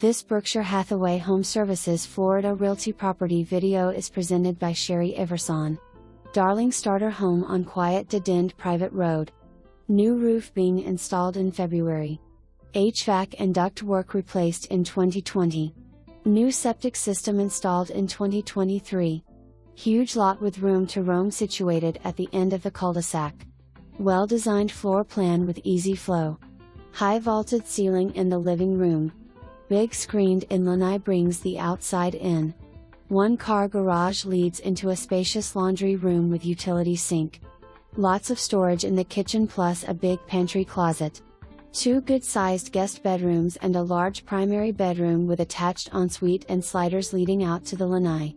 This Berkshire Hathaway HomeServices Florida Realty property video is presented by Sherry Everson. Darling starter home on quiet dead-end private road. New roof being installed in February. HVAC and duct work replaced in 2020. New septic system installed in 2023. Huge lot with room to roam situated at the end of the cul-de-sac. Well-designed floor plan with easy flow. High vaulted ceiling in the living room. Big screened-in lanai brings the outside in. One-car garage leads into a spacious laundry room with utility sink. Lots of storage in the kitchen plus a big pantry closet. 2 good-sized guest bedrooms and a large primary bedroom with attached ensuite and sliders leading out to the lanai.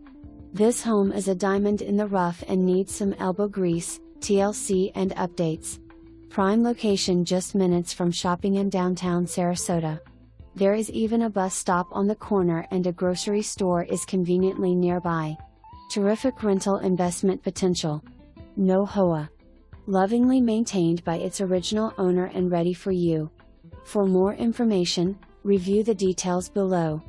This home is a diamond in the rough and needs some elbow grease, TLC and updates. Prime location just minutes from shopping in downtown Sarasota. There is even a bus stop on the corner and a grocery store is conveniently nearby. Terrific rental investment potential. No HOA. Lovingly maintained by its original owner and ready for you. For more information, review the details below.